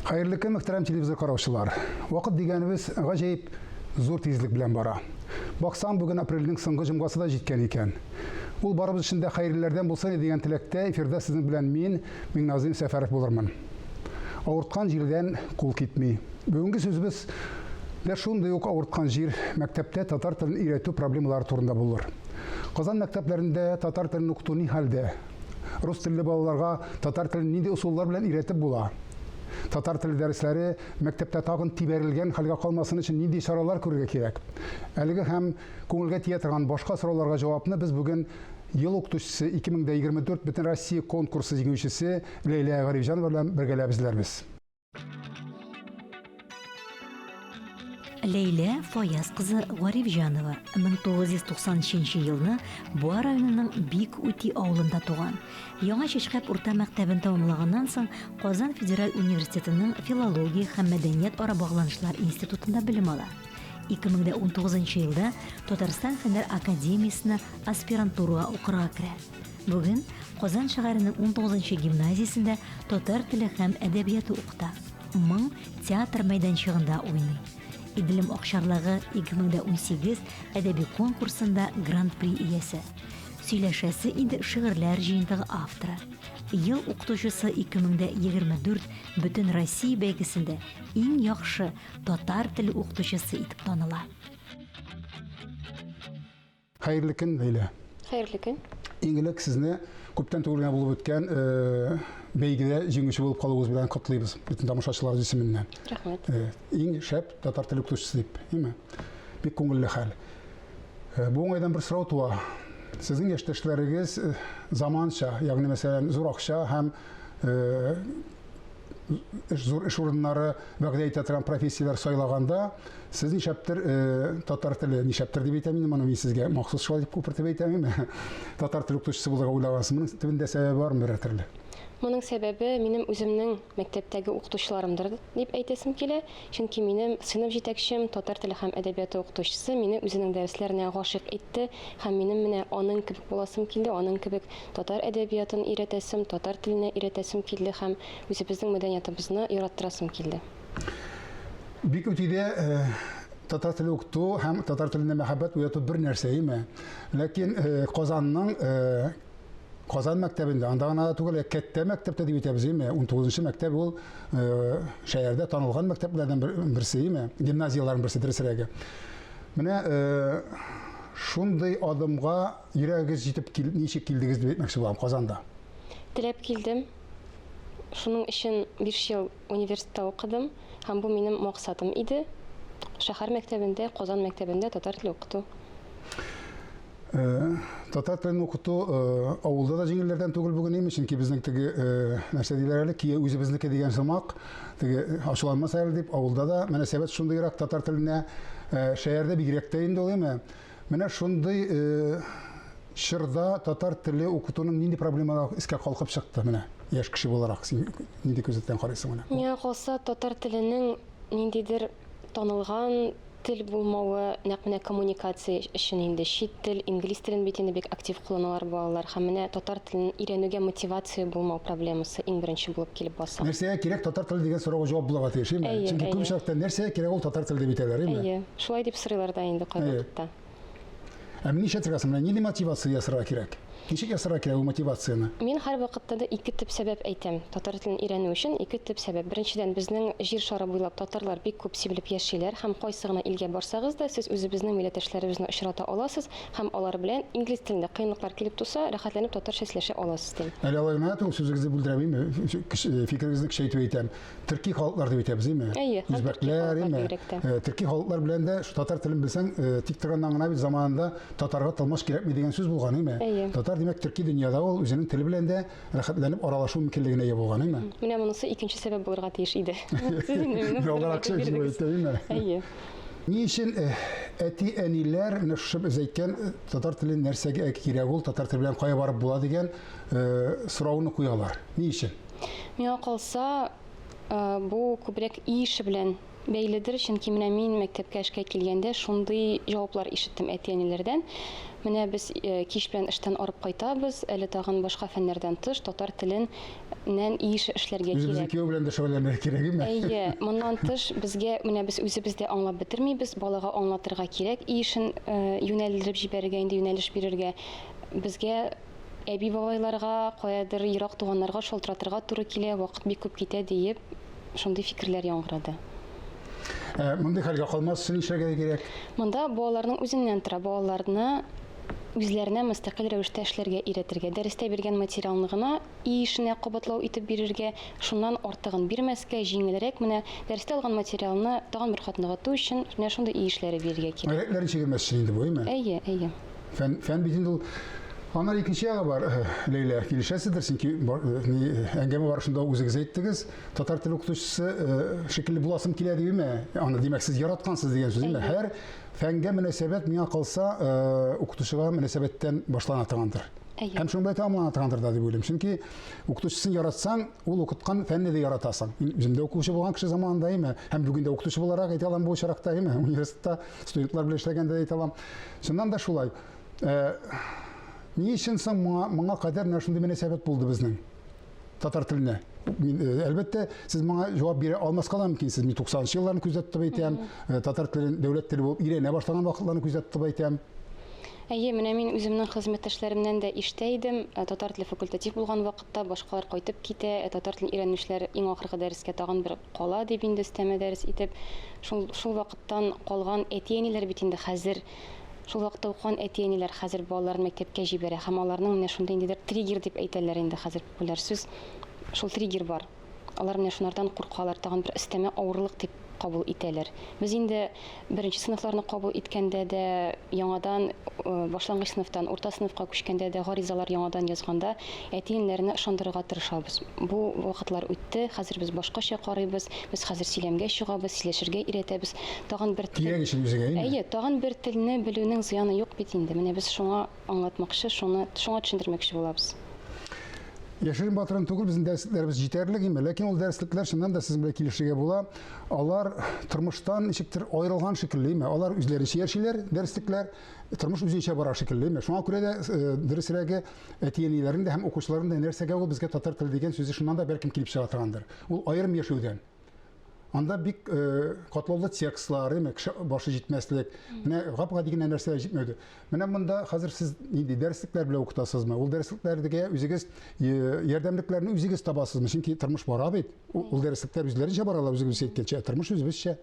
Хайырлы көн, мөхтәрәм телевизор караучылар. Вакыт дигәнебез гаҗәеп зур тизлек белән бара. Баксам, бүген апрельнең соңгы җомгасы да җиткән икән. Ул барыбыз өчен дә хәерлеләрдән булсын дигән теләктә эфирдә сезнең белән мин, Миңназыйм Сәфәров булырмын. Авырткан җирдән кул китми. Бүгенге сүзебез дә шундый ук авырткан җир, мәктәптә татар телен өйрәтү проблемалары турында булыр. Казан мәктәпләрендә татар телен укыту ни хәлдә? Рус телле балаларга татар телен нинди усуллар белән өйрәтеп була? Татар теле дәресләре мәктәптә тагын тибәрелгән хәлгә калмасын өчен нинди чаралар күрергә кирәк? Әлеге һәм күңелгә тия торган башка сорауларга җавапны без бүген ел укытучысы 2024 Бөтен Россия конкурсы җиңүчесе Ләйлә Гарифҗанова белән бергәләп эзләрбез. Ләйлә Фаяз кызы Гарифҗанова 1993 елны Буа районының Бик Үти авылында туган. Яңа Чәчкәп урта мәктәбен тәмамлаганнан соң Казан Федераль университетының филология һәм мәдәният ара багланышлар институтында белем ала. 2019 елда Татарстан Фәннәр академиясенә аспирантурага укырга керә. Бүген Казан шәһәренең 19 гимназиясендә татар теле һәм әдәбияты укыта. Моң театр мәйданчыгында уйный. Идлем Акчарлыгы 2018 әдәби конкурсында Гран-при иясе. Сөйләшәсе инде шигырьләр җыентыгы авторы. Ел укытучысы 2024 Бөтен Россия бәйгесендә иң яхшы татар теле укытучысы итеп таныла. Хәерле көн, Ләйлә. Хәерле көн. Иң элек сезне күптән түгел генә булып үткән бәйгедә җиңүче булып калуыгыз белән котлыйбыз. Бөтен тамашачылар исеменнән. Рәхмәт. Иң шәп татар теле укытучысы дип, әйме? Бик күңелле хәл. Бу уңайдан бер сорау туа. Сезнең яшьтәшләрегез заманча, ягъни мәсәлән, зур акча һәм зур эш урыннары вәгъдә итә торган профессияләр сайлаганда, сез нишәптер татар теле, нишәптер дип әйтәм инде, моны мин сезгә махсус шулай дип күпертеп әйтәмме? Татар теле укытучысы булырга уйлагансыз, моның төбендә сәбәбе бармы бер төрле? Моның сәбәбе минем үземнең мәктәптәге укытучыларымдыр дип әйтәсем килә. Чөнки минем сыйныф җитәкчем татар теле һәм әдәбияты укытучысы мине үзенең дәресләренә гашыйк итте һәм минем менә аның кебек буласым килде, аның кебек татар әдәбиятын өйрәтәсем, татар теленә өйрәтәсем килде һәм үзебезнең мәдәниятыбызны яраттырасым килде. Бик үтидә татар теле укыту һәм татар теленә мәхәббәт уяту бер нәрсә, әйме? Ләкин Казан мәктәбендә, анда гына түгел, кәттә мәктәптә дип әйтәбез, әйме? 19-нчы мәктәп ул шәһәрдә танылган мәктәпләрдән берсе, әйме? Гимназияләрнең берсе дөресрәге. Менә шундый адымга йөрәгегез җитеп ничек килдегез дип әйтмәкче булам Казанда. Теләп килдем. Шуның өчен 5 ел университетта укыдым һәм бу минем максатым иде. Шәһәр мәктәбендә, Казан мәктәбендә татар теле укыту. Татар телен укыту авылда да җиңелләрдән түгел бүген, әйме? Чөнки безнең теге нәрсә диләр әле, ки үзебезнеке дигән сымак, теге ачуланмас әле дип, авылда да мөнәсәбәт шундыйрак татар теленә шәһәрдә бигрәк тә инде ул, әйме? Менә шундый чорда татар теле укытуның нинди проблемалар искә калкып чыкты, менә яшь кеше буларак син нинди күзәттән карыйсың менә? Миңа калса татар теленең ниндидер танылган тел булмавы, нәкъ менә коммуникация өчен инде чит тел, инглиз телен бит инде бик актив кулланалар балалар һәм менә татар телен өйрәнүгә мотивация булмау проблемасы иң беренче булып килеп баса. Нәрсәгә кирәк татар теле дигән сорауга җавап булырга тиеш, әйме? Чөнки күп очракта нәрсәгә кирәк ул татар теле дип әйтәләр, әйме? Әйе, шулай дип сорыйлар да инде кайбер вакытта. Ничә торгасың менә, нинди мотивация ясарга кирәк? Ничек ясарга кирәк ул мотивацияны? Мин һәр вакытта да ике төп сәбәп әйтәм. Татар телен өйрәнү өчен ике төп сәбәп. Беренчедән, безнең җир шары буйлап татарлар бик күп сибелеп яшиләр һәм кайсы гына илгә барсагыз да, сез үзебезнең милләттәшләребезне очрата аласыз һәм алар белән инглиз телендә кыенлыклар килеп туса, рәхәтләнеп татарча сөйләшә аласыз дим. Әле алай гына түгел, сүзегезне бүлдерәмме? Фикерегезне кичәйтеп әйтәм. Төрки халыклар дип әйтәбез, әйме? Үзбәкләр, әйме? Төрки халыклар белән дә татар телен белсәң, тик торганнан гына бит заманында татарга тылмаш кирәкми дигән сүз булган, әйме? Татар димәк төрки дөньяда ул үзенең теле белән дә рәхәтләнеп аралашу мөмкинлегенә ия булган, әйме? Менә монысы икенче сәбәп булырга тиеш иде. Әйе. Ни өчен әти-әниләр менә шушы без әйткән татар телен нәрсәгә кирәк ул, татар теле белән кая барып була дигән сорауны куялар. Ни өчен? Миңа калса, бу күбрәк иш белән бәйледер, чөнки менә мин мәктәпкә эшкә килгәндә шундый җаваплар ишеттем әти-әниләрдән. Менә без кич белән эштән арып кайтабыз, әле тагын башка фәннәрдән тыш татар теленнән иеше эшләргә кирәк. Үзебезнеке белән дә шөгыльләнергә кирәкме? Әйе, моннан тыш безгә менә без үзебез дә аңлап бетермибез, балага аңлатырга кирәк, иешен юнәлдереп җибәрергә, инде юнәлеш бирергә. Безгә әби бабайларга, каядыр ерак туганнарга шалтыратырга туры килә, вакыт бик күп китә диеп, шундый фикерләр яңгырады. Мондый хәлгә калмас өчен нишләргә кирәк? Монда балаларның үзеннән тора, балаларны үзләренә мөстәкыйль рәвештә эшләргә өйрәтергә, дәрестә биргән материалны гына иешенә кабатлау итеп бирергә, шуннан артыгын бирмәскә, җиңелрәк менә дәрестә алган материалны тагын бер кат ныгыту өчен менә шундый иешләре бирергә кирәк. Гайрәтләре чигермәс өчен инде бу, әйме? Әйе, әйе. Фән бит инде ул. Аннан икенче ягы бар, Ләйлә, килешәсездер, чөнки әңгәмә барышында үзегез әйттегез, татар теле укытучысы шикелле буласым килә дибеме? Аны димәк, сез яраткансыз дигән сүз инде. Һәр фәнгә мөнәсәбәт миңа калса, укытучыга мөнәсәбәттән башлана торгандыр. Һәм шуңда тамамлана торгандыр да дип уйлыйм. Чөнки укытучысын яратсаң, ул укыткан фәнне дә яратасың. Үзем дә укучы булган кеше заманында име, һәм бүген дә укытучы буларак әйтә алам бу чиракта име, университетта студентлар белән эшләгәндә әйтә алам. Шуннан да шулай. Ни өчен соң моңа кадәр менә шундый мөнәсәбәт булды безнең татар теленә? Әлбәттә, сез моңа җавап бирә алмаска да мөмкинсез. Мин 90-нчы елларны күзәтеп әйтәм, татар телен дәүләт теле булып өйрәнә башлаган вакытларны күзәтеп әйтәм. Әйе, менә мин үземнең хезмәттәшләремнән дә ишетә идем, татар теле факультатив булган вакытта башкалар кайтып китә, татар телен өйрәнүчеләр иң ахыргы дәрескә тагын бер кала дип инде өстәмә дәрес итеп, шул вакыттан калган әти-әниләр бит инде хәзер шул вакытта укыган әти-әниләр хәзер балаларын мәктәпкә җибәрә һәм аларның менә шундый индидер триггер дип әйтәләр инде хәзер популяр сүз. Шул триггер бар. Алар менә шунардан куркалар, тагын бер өстәмә авырлык дип кабул итәләр. Без инде беренче сыйныфларны кабул иткәндә дә, яңадан башлангыч сыйныфтан урта сыйныфка күчкәндә дә гаризалар яңадан язганда әти-әниләрне ышандырырга тырышабыз. Бу вакытлар үтте, хәзер без башкача карыйбыз, без хәзер сөйләмгә чыгабыз, сөйләшергә өйрәтәбез. Тагын бер Әйе, тагын бер телне белүнең зыяны юк бит инде. Менә без шуңа аңлатмакчы, шуңа төшендермәкче булабыз. Яшерин батырын түгел, безнең дәресләребез җитәрлек име, ләкин ул дәреслекләр шуннан да сезнең белән килешергә була. Алар тормыштан ничектер аерылган шикелле име. Алар үзләренчә яшиләр, дәреслекләр, тормыш үзенчә бара шикелле име. Шуңа күрә дә дөресрәге әти-әниләрнең дә һәм укучыларның да нәрсәгә ул безгә татар теле дигән сүзе шуннан да бәлкем килеп чыга торгандыр. Ул аерым яшәүдән. Анда бик катлаулы текстлар, башы җитмәслек, менә гапка дигән нәрсәләр җитмәде. Менә монда хәзер сез инде дәреслекләр белән укытасызмы? Ул дәреслекләргә үзегез ярдәмлекләрне үзегез табасызмы? Чөнки тормыш бара бит. Ул дәреслекләр үзләренчә баралар, үзегез әйткәнчә, тормыш үзебезчә.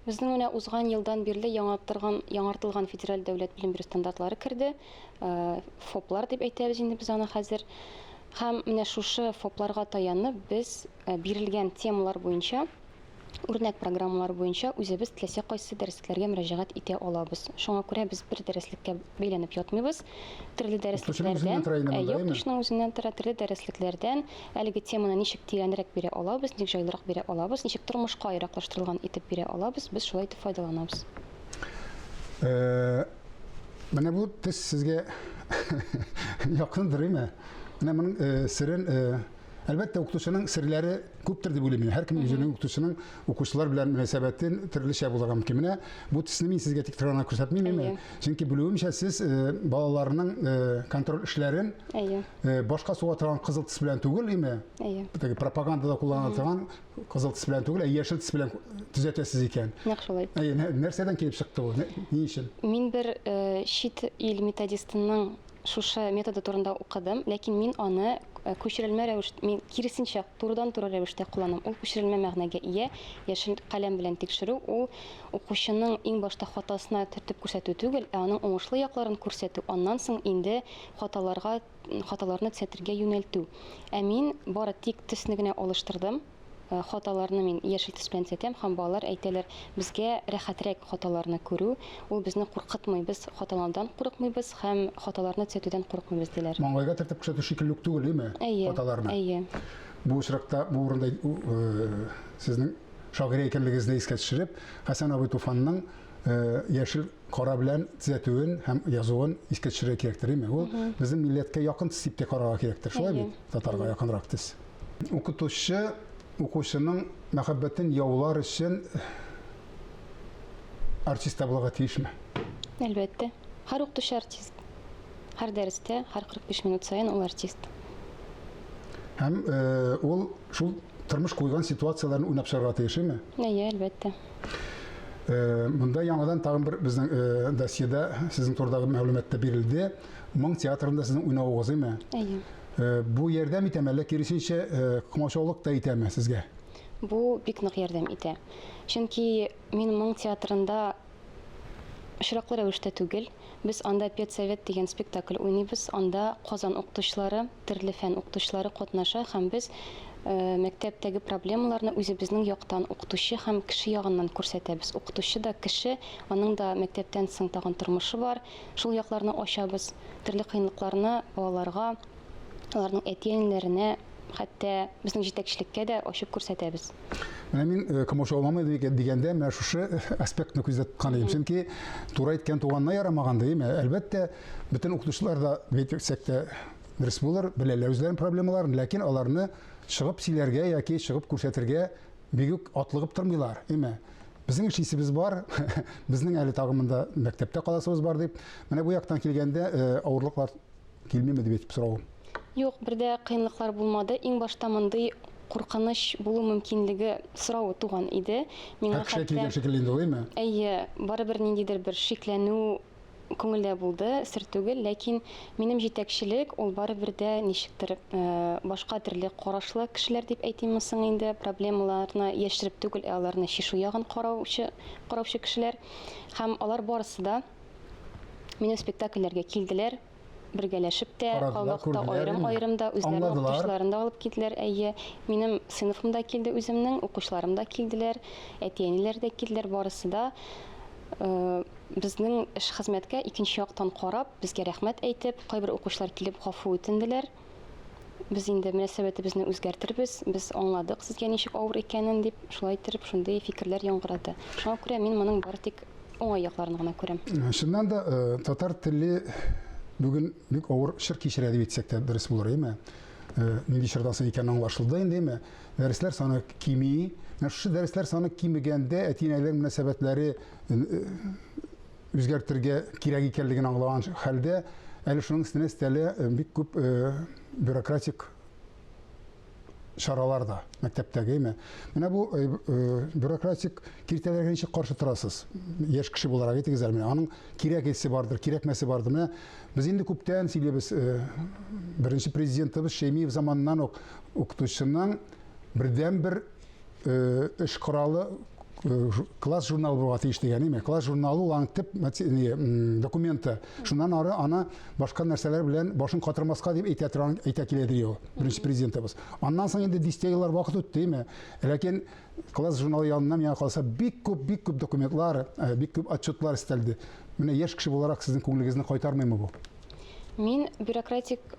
Безнең менә узган елдан бирле яңартылган федераль дәүләт белем бирү стандартлары керде. ФОПлар дип әйтәбез инде без аны хәзер. Һәм менә шушы ФОПларга таянып без бирелгән темалар буенча үрнәк программалар буенча үзебез теләсә кайсы дәреслекләргә мөрәҗәгать итә алабыз. Шуңа күрә без бер дәреслеккә бәйләнеп ятмыйбыз. Төрле дәреслекләрдән, укытучының үзеннән тора, төрле дәреслекләрдән әлеге теманы ничек тирәнрәк бирә алабыз, ничек җайлырак бирә алабыз, ничек тормышка яраклаштырылган итеп бирә алабыз, без шулай итеп файдаланабыз. Менә бу тез сезгә якындыр име? Менә моның сирен әлбәттә укытучының серләре күптер дип уйлыйм. Һәркем үзенең укучылар белән мөнәсәбәтен төрлечә булырга мөмкин. Менә бу төсне мин сезгә тик торган күрсәтмим. Чөнки белүемчә сез балаларның контроль эшләрен башка суга торган кызыл төс белән түгел име? Пропагандада кулланылган кызыл төс белән түгел, яшел төс белән төзәтәсез икән. Нәкъ шулай. Нәрсәдән килеп чыкты ул? Ни өчен? Мин бер чит ил методистының шушы методы турында укыдым, ләкин мин аны күчерелмә рәвештә, мин киресенчә турыдан-туры рәвештә кулланам. Ул күчерелмә мәгънәгә ия, яшел каләм белән тикшерү, ул укучының иң башта хатасына төртеп күрсәтү түгел, аның уңышлы якларын күрсәтү, аннан соң инде хаталарны төзәтергә юнәлтү. Ә мин бары тик төсне генә алыштырдым. Хаталарны мин яшел төс белән төзәтәм һәм балалар әйтәләр, безгә рәхәтрәк хаталарны күрү, ул безне куркытмый, без хаталаудан курыкмыйбыз һәм хаталарны төзәтүдән курыкмыйбыз диләр. Маңгайга тәртип күрсәтү шикелле түгел име? Хаталарны. Әйе. Бу очракта бу урында сезнең шагыйрь икәнлегегезне искә төшереп, Хәсән абый Туфанның яшел кара белән төзәтүен һәм язуын искә төшерергә кирәктер име? Ул безнең милләткә якын төс дип карарга кирәктер, шулай бит? Татарга якынрак төс. Укытучы укучының мәхәббәтен яулар өчен артист табылырга тиешме? Әлбәттә. Һәр укытучы артист. Һәр дәрестә, һәр 45 минут сайын ул артист. Һәм ул шул тормыш куйган ситуацияләрне уйнап чыгарга тиешме? Әйе, әлбәттә. Монда яңадан тагын бер безнең досьеда сезнең турдагы мәгълүматта бирелде. Моң театрында сезнең уйнавыгыз, әйме? Әйе. Бу ярдәм итәме, әллә киресенчә комачаулык та итәме сезгә? Бу бик нык ярдәм итә. Чөнки мин моң театрында очраклы рәвештә түгел, без анда педсовет дигән спектакль уйныйбыз. Анда Казан укытучылары, төрле фән укытучылары катнаша һәм без мәктәптәге проблемаларны үзебезнең яктан укытучы һәм кеше ягыннан күрсәтәбез. Укытучы да кеше, аның да мәктәптән соң тагын тормышы бар. Шул якларны ачабыз. Төрле кыенлыкларны балаларга, аларның әти-әниләренә, хәтта безнең җитәкчелеккә дә ачып күрсәтәбез. Менә мин комачауламы дигәндә, менә шушы аспектны күздә тоткан идем. Чөнки туры әйткән туганна ярамаган диме? Әлбәттә, бөтен укытучылар да бетсәктә дөрес булыр, беләләр үзләренең проблемаларын, ләкин аларны чыгып сөйләргә яки чыгып күрсәтергә бик үк атлыгып тормыйлар, әйме? Безнең эшлисебез бар, безнең әле тагымында мәктәптә каласыбыз бар дип, менә бу яктан килгәндә авырлыклар килмиме дип әйтеп сорау. Юк, бердә кыенлыклар булмады. Иң башта мондый куркыныч булу мөмкинлеге сорау туган иде. Миңа Хәтта килгән шикелле инде, әйме? әйе, барыбер ниндидер бер шикләнү күңелдә булды, сер түгел, ләкин минем җитәкчелек ул барыбер дә ничектер башка төрле карашлы кешеләр дип әйтимме соң инде, проблемаларны яшереп түгел, аларны шишу ягын караучы кешеләр һәм алар барысы да минем спектакльләргә килделәр. Бергәләшеп тә, калвакта аерым-аерым да үзләренең укучыларын да алып киттеләр. Әйе, минем сыйныфымда килде үземнең, укучыларым да килделәр, әти-әниләр дә килделәр, барысы да безнең эш хезмәткә икенче яктан карап, безгә рәхмәт әйтеп, кайбер укучылар килеп гафу үтенделәр. Без инде мөнәсәбәтебезне үзгәртербез, без аңладык сезгә ничек авыр икәнен дип, шулай итеп, шундый фикерләр яңгырады. Шуңа күрә мин моның бары тик уңай якларын гына күрәм. Шуннан да татар теле бүген бик авыр шыр кичерә дип әйтсәк тә дөрес булыр, әйме? Нинди чордан соң икәнен аңлашылды инде, әйме? Дәресләр саны кими, шушы дәресләр саны кимегәндә әти-әниләр мөнәсәбәтләре үзгәртергә кирәк икәнлеген аңлаган хәлдә, әле шуның өстенә өстәле бик күп бюрократик чаралар да мәктәптәге, әйме? Менә бу бюрократик киртәләргә ничек каршы торасыз? Яшь кеше буларак әйтегез әле, аның кирәкесе бардыр, кирәкмәсе бардыр. Менә без инде күптән сөйлибез, беренче президентыбыз Шәймиев заманыннан ук укытучының бердән-бер эш коралы класс журналы булырга тиеш дигән, әйме? Класс журналы ул аның төп документы. Шуннан ары аны башка нәрсәләр белән башын катырмаска дип әйтә киләдер ул беренче президентыбыз. Аннан соң инде дистәгеләр вакыт үтте, әйме? Ләкин класс журналы янына миңа калса бик күп документлар, бик күп отчетлар истәлде. Менә яшь кеше буларак сезнең күңелегезне кайтармыймы бу? Мин бюрократик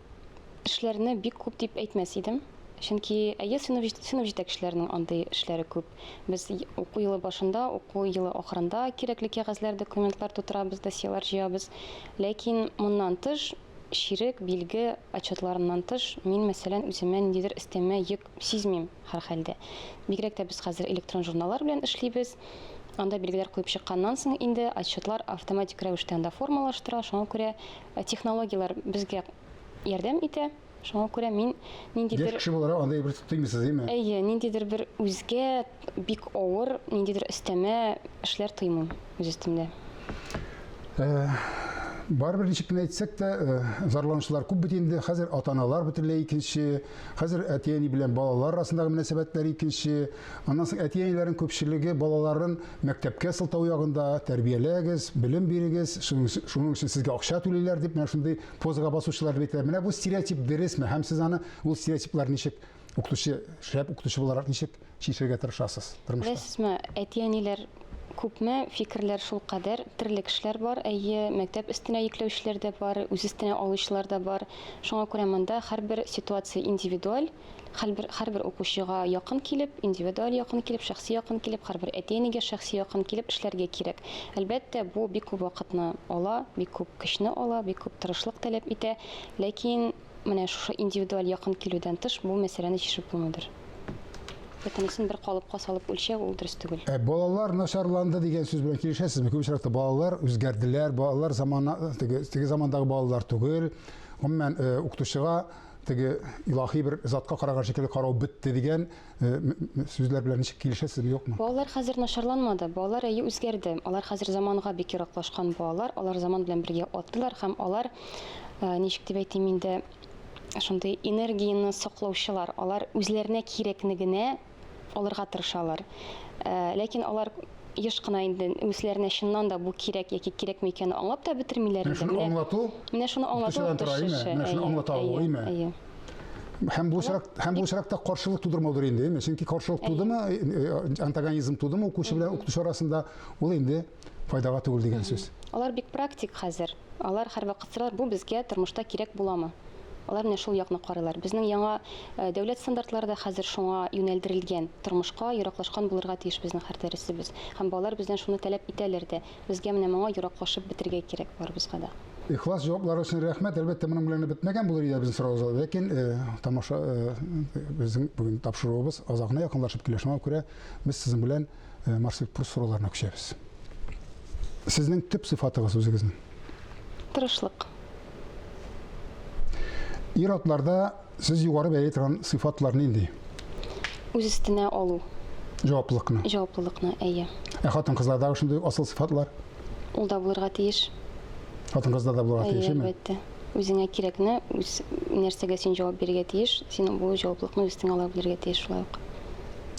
эшләрне бик күп дип әйтмәс идем. Чөнки әйе, сыйныф җитәкчеләренең андый эшләре күп. Без уку елы башында, уку елы ахырында кирәкле кәгазьләр, документлар тутырабыз, досьелар җыябыз. Ләкин моннан тыш, ширек, билге, отчетларыннан тыш, мин мәсәлән үземә ниндидер өстәмә йөк сизмим һәр хәлдә. Бигрәк тә без хәзер электрон журналлар белән эшлибез. Анда билгеләр куеп чыкканнан соң инде отчетлар автоматик рәвештә анда формалаштыра. Шуңа күрә технологиялар безгә ярдәм итә. Шуңа күрә мин ниндидер кеше буларак андай бер тотыймысыз, әйме? Әйе, ниндидер бер үзгә бик авыр, ниндидер өстәмә эшләр тоймыйм үз өстемдә. Барбер ничек кенә әйтсәк тә, зарланучылар күп бит инде. Хәзер ата-аналар бөтенләй икенче, хәзер әти-әни белән балалар арасындагы мөнәсәбәтләр икенче. Аннан соң әти-әниләрнең күпчелеге балаларын мәктәпкә сылтау ягында тәрбияләгез, белем бирегез, шуның өчен сезгә акча түлиләр дип, менә шундый позага басучылар дип әйтәләр. Менә бу стереотип дөресме? Һәм сез аны ул стереотиплар ничек укытучы, шәп укытучы буларак ничек чишергә тырышасыз тормышта? Беләсезме, әти-әниләр күпме фикерләр шул кадәр, төрле кешеләр бар. Әйе, мәктәп өстенә йөкләүчеләр дә бар, үз өстенә алучылар да бар. Шуңа күрә монда һәрбер ситуация индивидуаль, һәрбер укучыга якын килеп, индивидуаль якын килеп, шәхси якын килеп, һәрбер әти-әнигә шәхси якын килеп эшләргә кирәк. Әлбәттә, бу бик күп вакытны ала, бик күп көчне ала, бик күп тырышлык таләп итә. Ләкин менә шушы индивидуаль якын килүдән тыш бу мәсьәләне чишеп булмыйдыр. Бөтенесен бер калыпка салып үлчәү ул дөрес түгел. Балалар начарланды дигән сүз белән килешәсезме? Күп очракта балалар үзгәрделәр, балалар теге замандагы балалар түгел. Гомумән укытучыга теге илаһи бер затка караган шикелле карау бетте дигән сүзләр белән ничек килешәсезме, юкмы? Балалар хәзер начарланмады. Балалар әйе үзгәрде. Алар хәзер заманга бик яраклашкан балалар. Алар заман белән бергә аттылар һәм алар ничек дип әйтим инде шундый энергияны саклаучылар. Алар үзләренә кирәкне генә алырга тырышалар. Ләкин алар еш кына инде үзләренә чыннан да бу кирәк яки кирәкме икәнен аңлап та бетермиләр инде. Шуны аңлату, Менә шуны аңлату менә шуны аңлата алу, әйме? Әйе. Һәм бу очракта каршылык тудырмаудыр инде, әйме? Чөнки каршылык тудымы, антагонизм тудымы укучы белән укытучы арасында, ул инде файдага түгел дигән сүз. Алар бик практик хәзер. Алар һәрвакыт бу безгә тормышта кирәк буламы? Алар менә шул якны карыйлар. Безнең яңа дәүләт стандартлары да хәзер шуңа юнәлдерелгән. Тормышка яраклашкан булырга тиеш безнең һәр дәресебез. Һәм балалар бездән шуны таләп итәләр дә. Безгә менә моңа яраклашып бетергә кирәк барыбызга да. Ихлас җаваплары өчен рәхмәт. Әлбәттә, моның белән бетмәгән булыр иде безнең сораулар. Ләкин тамаша безнең бүген тапшыруыбыз азагына якынлашып килә. Шуңа күрә без сезнең белән Марсель Пруст сорауларына күчәбез. Сезнең төп сыйфатыгыз үзегезнең? Тырышлык. Ир-атларда сез югары бәя торган сыйфатлар нинди? Үз өстенә алу, Җаваплылыкны. җаваплылыкны, әйе. Хатын-кызларда шундый асыл сыйфатлар? Ул да булырга тиеш. Хатын-кызларда булырга Әйе, тиешме? әлбәттә. Үзеңә кирәкне, үз нәрсәгә син җавап бирергә тиеш, син бу җаваплылыкны үз өстеңә ала белергә тиеш шулай ук.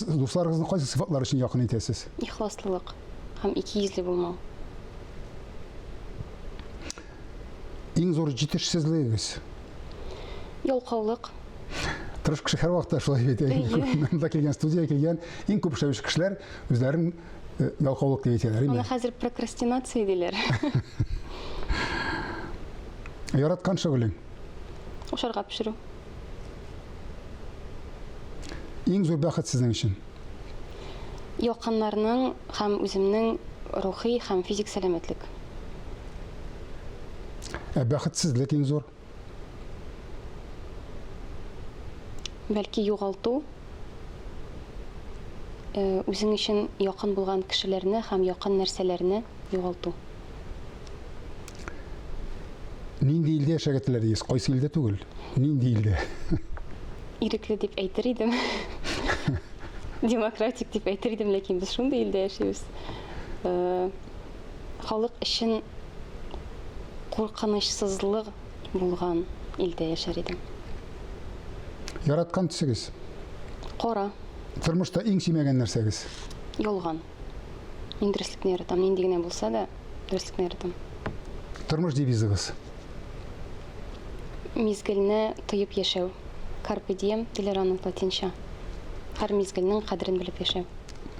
Дусларыгызны кайсы сыйфатлар өчен якын итәсез? Ихласлылык һәм икейөзле булмау. Иң зур җитешсезлегегез? Ялкаулык. Тырыш кеше һәр вакытта шулай әйтә. Монда килгән, студиягә килгән иң күп эшләүче кешеләр үзләрен ялкаулык дип әйтәләр, Аны име? хәзер прокрастинация диләр. Яраткан шөгылең? Ашарга пешерү. Иң зур бәхет сезнең өчен? Якыннарның һәм үземнең рухи һәм физик сәламәтлек. Бәхетсезлек иң зур? Бәлки югалту. Үзең өчен якын булган кешеләрне һәм якын нәрсәләрне югалту. Нинди илдә яшәргә теләдегез? Кайсы илдә түгел? Нинди илдә? Ирекле дип әйтер идем. Демократик дип әйтер идем, ләкин без шундый илдә яшибез. Халык өчен куркынычсызлык булган илдә яшәр идем. Яраткан төсегез? Кара, Тормышта иң сөймәгән нәрсәгез? ялган. Мин дөреслекне яратам, нинди генә булса да дөреслекне яратам. Тормыш девизыгыз? Мизгелне тоеп яшәү. Carpe diem диләр аны латинча. Һәр мизгелнең кадерен белеп яшәү.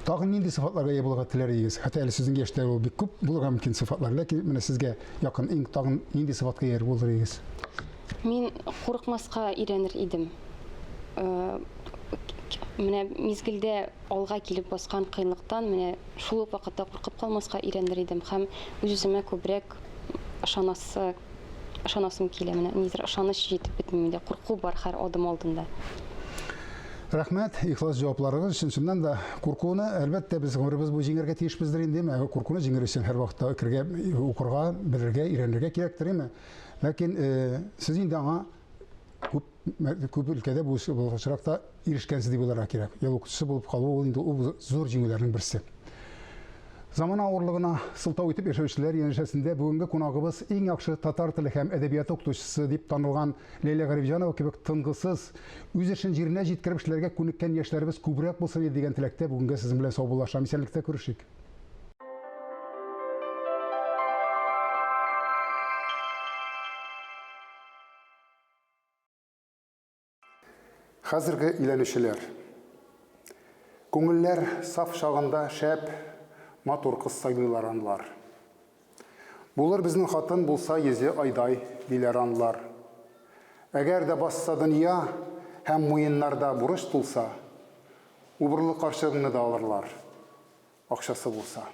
Тагын нинди сыйфатларга ия булырга теләдегез? Хәтта әле сезнең яшьтә ул бик күп булырга мөмкин сыйфатлар, ләкин менә сезгә якын иң тагын нинди сыйфатка ия булырыгыз? Мин курыкмаска өйрәнер идем. Менә мизгелдә алга килеп баскан кыенлыктан менә шул ук вакытта куркып калмаска өйрәнер идем һәм үз-үземә күбрәк ышанасым килә. Менә нидер ышаныч җитеп бетми миндә, курку бар һәр адым алдында. Рәхмәт, ихлас җавапларыгыз өчен. Шуннан да куркуны әлбәттә без гомеребез бу җиңәргә тиешбездер инде. Куркуны җиңәр өчен һәр вакытта кергә, укырга, белергә, өйрәнергә кирәктер име? Ләкин сез инде аңа күп өлкәдә бу очракта ирешкәнсез дип уйларга кирәк. Ел укытучысы булып калу ул инде ул зур җиңүләрнең берсе. Заман авырлыгына сылтау итеп яшәүчеләр янәшәсендә бүгенге кунагыбыз иң яхшы татар теле һәм әдәбияты укытучысы дип танылган Ләйлә Гарифҗанова кебек тынгысыз, үз эшен җиренә җиткереп эшләргә күнеккән яшьләребез күбрәк булсын дигән теләктә бүгенге сезнең белән саубуллашам. Исәнлектә күрешик. Хәзерге өйләнүчеләр. Күңелләр саф шагында шәп, матур кыз сайлыйлар анлар. Булыр безнең хатын булса йөзе айдай диләр анлар. Әгәр дә басса дөнья һәм муеннарда бурыч тулса, убырлы карчыгыңны да алырлар. Акчасы булса.